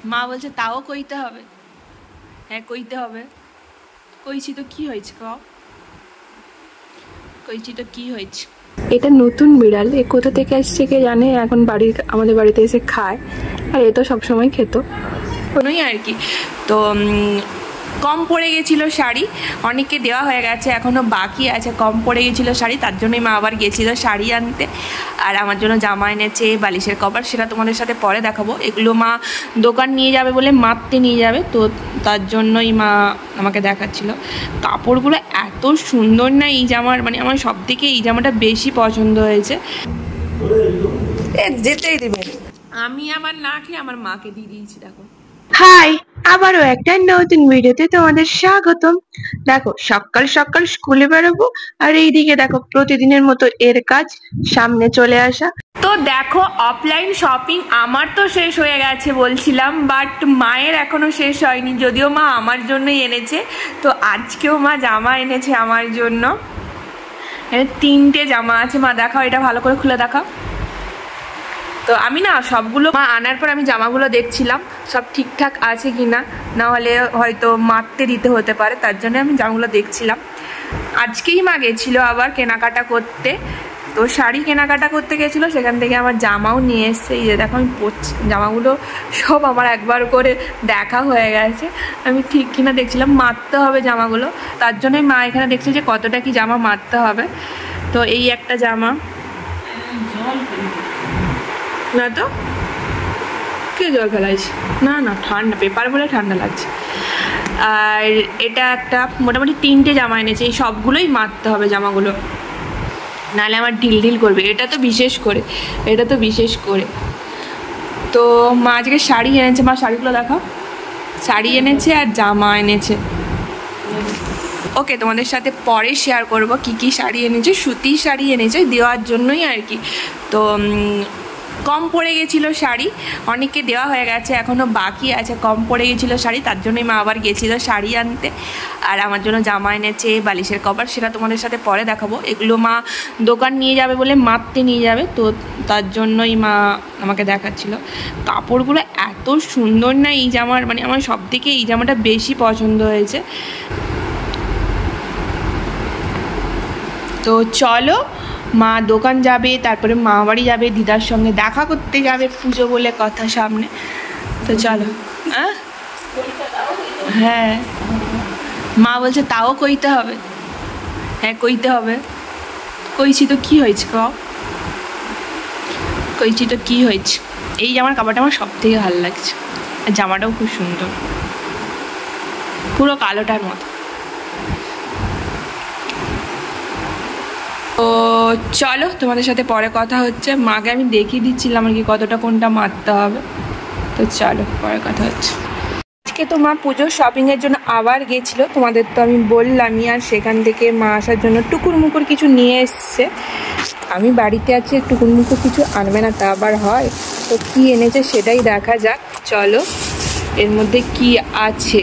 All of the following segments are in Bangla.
মা বলছে তাও কইতে হবে। হ্যাঁ কইতে হবে। কইছি তো কি হয়েছে কও, কইছি তো কি হয়েছে। এটা নতুন বিড়াল, এ কোথা থেকে আসছে কে জানে, এখন আমাদের বাড়িতে এসে খায়, আর এ তো সবসময় খেত কোনোই আর কি। তো কম পড়ে গেছিলো শাড়ি, অনেককে দেওয়া হয়ে গেছে, এখনও বাকি আছে। কম পড়ে গেছিলো শাড়ি, তার জন্যই মা আবার গেছিলো শাড়ি আনতে। আর আমার জন্য জামা এনেছে, বালিশের কভার, সেটা তোমাদের সাথে পরে দেখাবো। এগুলো মা দোকান নিয়ে যাবে বলে মাপতে নিয়ে যাবে, তো তার জন্যই মা আমাকে দেখাচ্ছিল। কাপড়গুলো এত সুন্দর না এই জামার, মানে আমার সব থেকে এই জামাটা বেশি পছন্দ হয়েছে। যেতেই দেবে, আমি আবার না খেয়ে আমার মাকে দিয়ে দিয়েছি। দেখো, হাই, আবারও একটা নতুন ভিডিওতে তোমাদের স্বাগতম। দেখো সকাল সকাল স্কুলে বেরোবো, আর এইদিকে দেখো প্রতিদিনের মতো এর কাজ সামনে চলে আসা। তো দেখো অফলাইন শপিং আমার তো শেষ হয়ে গেছে বলছিলাম, বাট মায়ের এখনো শেষ হয়নি, যদিও মা আমার জন্যই এনেছে। তো আজকেও মা জামা এনেছে আমার জন্য, তিনটে জামা আছে। মা দেখাও, এটা ভালো করে খুলে দেখাও। তো আমি না সবগুলো মা আনার পর আমি জামাগুলো দেখছিলাম সব ঠিকঠাক আছে কিনা, না হলে হয়তো মাপতে দিতে হতে পারে, তার জন্য আমি জামাগুলো দেখছিলাম। আজকেই মা গেছিলো আবার কেনাকাটা করতে, তো শাড়ি কেনাকাটা করতে গেছিলো, সেখান থেকে আমার জামাও নিয়ে এসছে। এই যে দেখো আমি পরছি, জামাগুলো সব আমার একবার করে দেখা হয়ে গেছে, আমি ঠিক কিনা দেখছিলাম। মারতে হবে জামাগুলো, তার জন্যই মা এখানে দেখছে যে কতটা কি জামা মারতে হবে। তো এই একটা জামা, না তো কে জল ফেলাইছে, না না ঠান্ডা, পেপার বলে ঠান্ডা লাগছে। আর এটা একটা, মোটামুটি তিনটে জামা এনেছে, এই সবগুলোই মারতে হবে জামাগুলো, নাহলে আমার ঢিল ঢিল করবে। এটা তো বিশেষ করে, এটা তো বিশেষ করে। তো মা আজকে শাড়ি এনেছে, মা শাড়িগুলো দেখাও। শাড়ি এনেছে আর জামা এনেছে। ওকে, তোমাদের সাথে পরে শেয়ার করব কি কি শাড়ি এনেছে। সুতির শাড়ি এনেছে দেওয়ার জন্যই আর কি। তো কম পড়ে গেছিলো শাড়ি, অনেককে দেওয়া হয়ে গেছে, এখনও বাকি আছে। কম পড়ে গেছিলো শাড়ি, তার জন্যই মা আবার গেছিলো শাড়ি আনতে। আর আমার জন্য জামা এনেছে, বালিশের কভার, সেটা তোমাদের সাথে পরে দেখাবো। এগুলো মা দোকান নিয়ে যাবে বলে মাপতে নিয়ে যাবে, তো তার জন্যই মা আমাকে দেখাচ্ছিল। কাপড়গুলো এত সুন্দর না এই জামার, মানে আমার সব থেকে এই জামাটা বেশি পছন্দ হয়েছে। তো চলো, মা দোকান যাবে, তারপরে মা বাড়ি যাবে, দিদার সঙ্গে দেখা করতে যাবে, পুজো বলে কথা সামনে। তো চলো। হ্যাঁ মা বলছে তাও কইতে হবে। হ্যাঁ কইতে হবে। কইছি তো কি হয়েছে কও, কইছি তো কি হয়েছে। এই জামার কাপড়টা আমার সব থেকে ভালো লাগছে, আর জামাটাও খুব সুন্দর, পুরো কালোটার মতো। তো চলো, তোমাদের সাথে পরে কথা হচ্ছে। মাকে আমি দেখিয়ে দিচ্ছিলাম আর কি কতটা কোনটা মারতে হবে। তো চলো, পরে কথা হচ্ছে। আজকে তো মা পুজোর শপিংয়ের জন্য আবার গেছিলো, তোমাদের তো আমি বললামই। আর সেখান থেকে মা আসার জন্য টুকুর মুকুর কিছু নিয়ে এসছে। আমি বাড়িতে আছি, টুকুর মুকুর কিছু আনবে না তা আবার হয়? তো কী এনেছে সেটাই দেখা যাক, চলো এর মধ্যে কি আছে।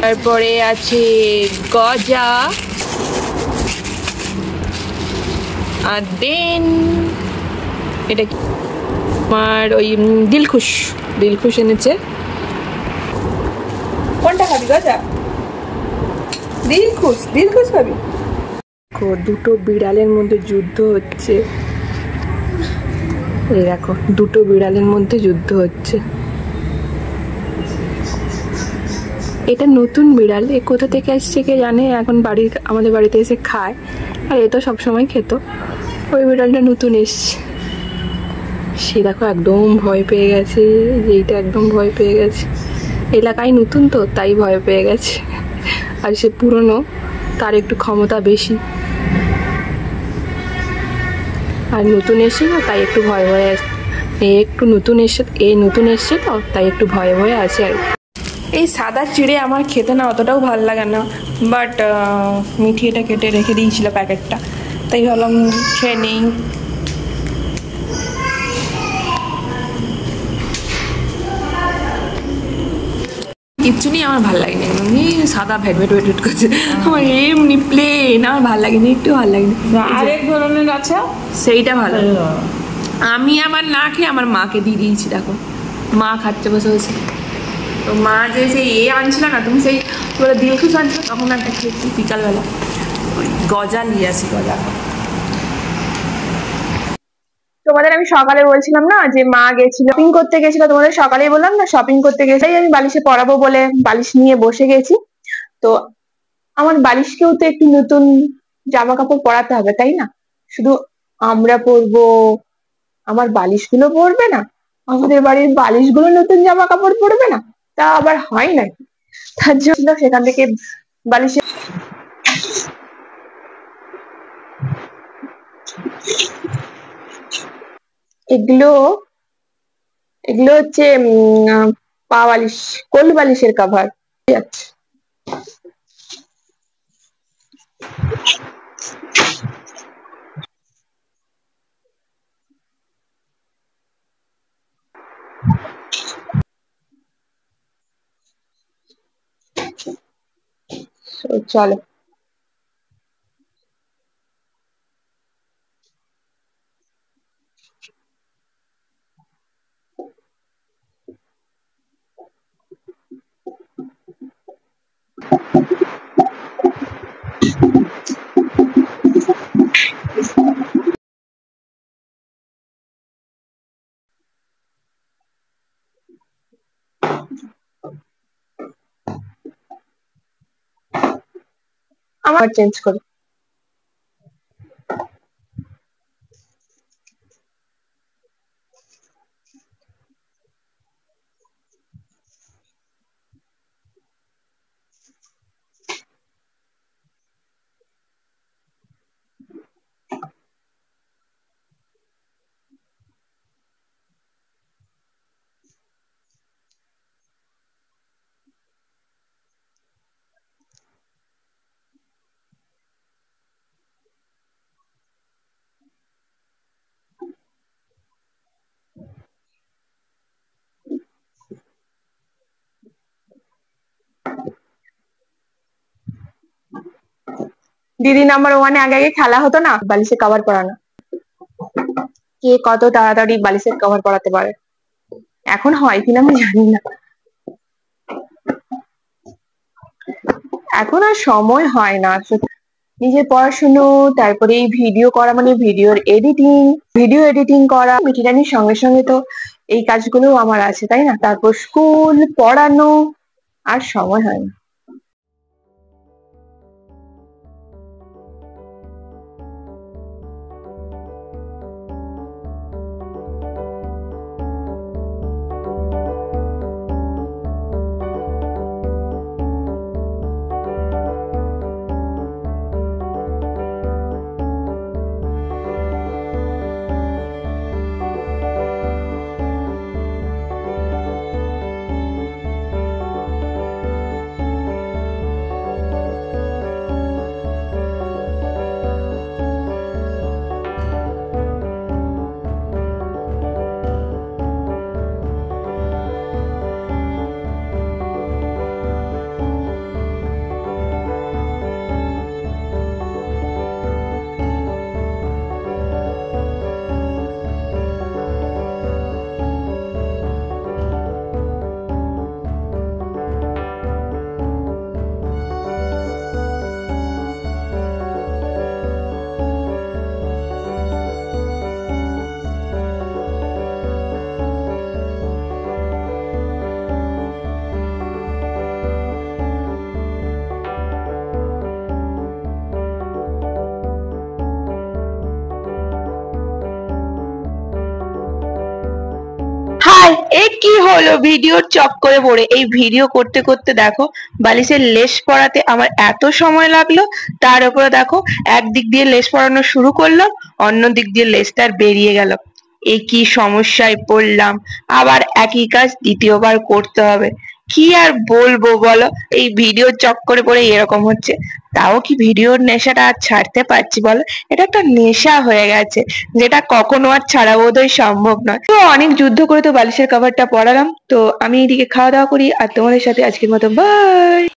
তারপরে আছে গজা, আর দেন এটা কি আমার ওই দিলখুশ এনেছে। কোনটা খাবি গজা? দিলখুশ খাবি? দুটো বিড়ালের মধ্যে যুদ্ধ হচ্ছে, এই দেখো দুটো বিড়ালের মধ্যে যুদ্ধ হচ্ছে। এটা নতুন বিড়াল, এ কোথা থেকে আসছে কে জানে, এখন আমাদের বাড়িতে এসে খায়, আর এ তো সবসময় খেত। ওই বিড়ালটা নতুন এসছে, সে দেখো একদম ভয় পেয়ে গেছে, এইটা একদম ভয় পেয়ে গেছে। এলাকায় নতুন তো তাই ভয় পেয়ে গেছে, আর সে পুরনো, তার একটু ক্ষমতা বেশি, আর নতুন এসছে না তাই একটু ভয় ভয়ে আছে। নতুন এসছে তো তাই একটু ভয়ে ভয়ে আছে আর কি। এই সাদা চিড়ে আমার খেতে না অতটাও ভালো লাগে না, বাট মিঠি এটা কেটে রেখে দিয়েছিল প্যাকেটটা, তাই ভাবলাম খেয়ে নেই। কি কিচ্ছু নেই, আমার ভালো লাগেনি, এমনি সাদা ভেট ভেট ভেট ভেট করছে, আমার এমনি প্লেন, আমার ভালো লাগেনি, একটু ভালো লাগেনি। আরেক ধরনের আছে, সেইটা ভালো। আমি আমার না খেয়ে আমার মাকে দিয়ে দিয়েছি, দেখো মা খাচ্ছে বসে বসে। তো মা যে সেই আনছিল না, তুমি সেই বলে দিলখুশ আনছিল, তখন একটা খেয়েছি বিকালবেলা, ওই গজা নিয়ে আসি, গজা। তোমাদের আমি সকালে বলছিলাম না যে মা গেছিল শপিং করতে গেছিল, তোমাদের সকালেই বললাম না শপিং করতে গেছে, আমি বালিশে পরাবো বলে বালিশ নিয়ে বসে গেছি। তো আমার বালিশকেও তো একটু নতুন জামা কাপড় পরাতে হবে, তাই না? শুধু আমরা পরবো, আমার বালিশগুলো পরবে না? আমাদের বাড়ির বালিশগুলো নতুন জামা কাপড় পরবে না? তা আবার হয় নাকি? তার জন্য সেখান থেকে বালিশে এগুলো এগুলো হচ্ছে পা বালিশ, কোল বালিশের কভার। চলো আমার চেঞ্জ করি। দিদি নাম্বার ওয়ানে আগে আগে খেলা হতো না বালিশে কভার পরানো, কে কত তাড়াতাড়ি বালিশের কভার পরাতে পারে। এখন হয় কিনা আমি জানি না, এখন আর সময় হয় না। নিজের পড়াশুনো, তারপরে এই ভিডিও করা, মানে ভিডিও এডিটিং করা, মিঠিরানির সঙ্গে সঙ্গে তো এই কাজগুলো আমার আছে, তাই না? তারপর স্কুল, পড়ানো, আর সময় হয় না। হাই, এ কি হলো? ভিডিওর চক্করে পড়ে এই ভিডিও করতে করতে দেখো বালিশের লেশ পরাতে আমার এত সময় লাগলো, তার উপরে দেখো একদিক দিয়ে লেশ পরানো শুরু করলাম, অন্য দিক দিয়ে লেশটা বেরিয়ে গেল। এ কি সমস্যায় পড়লাম, আবার একই কাজ দ্বিতীয়বার করতে হবে। কি আর বলবো বলো, এই ভিডিও চক্করে পড়ে এরকম হচ্ছে। তাও কি ভিডিওর নেশাটা আর ছাড়তে পারছি বলো? এটা একটা নেশা হয়ে গেছে, যেটা কখনো আর ছাড়া বোধহয় সম্ভব নয়। তো অনেক যুদ্ধ করে তো বালিশের কভারটা পরালাম। তো আমি এদিকে খাওয়া দাওয়া করি, আর তোমাদের সাথে আজকের মতো বাই।